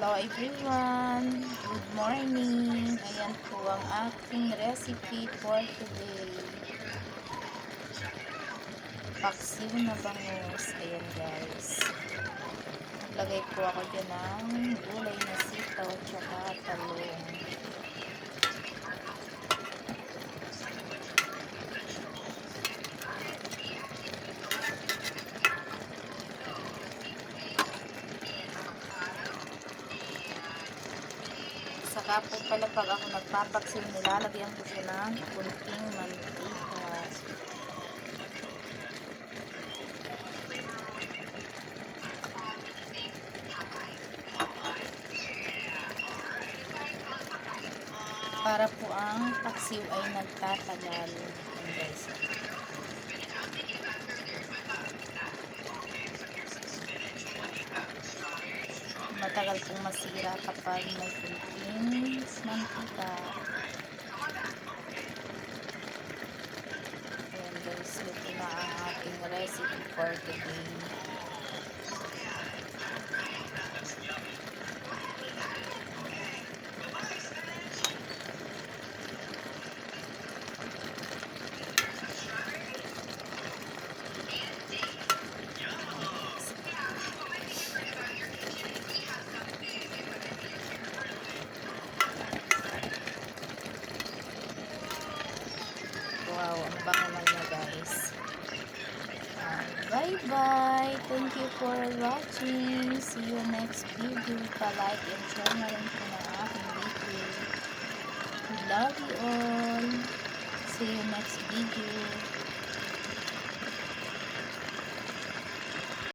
Hello everyone! Good morning! Ayan po ang aking recipe for today. Paksiw na bangus. Ayan guys. Lagay po ako dyan ng gulay na sitaw at saka talong. Saka po pala pag ako nagpapaksil, nilalagyan ko siya ng kunting mantika. Para po ang paksiw ay nagtatagal. Ayan guys. Matagal pong masira kapag may kunting mantika. Ayan guys, ito na ang ating recipe for today. Wow, ang bango na niya guys. Bye-bye! Thank you for watching. See you next video. Pa-like and share na rin po ng aking video. We love you all. See you next video.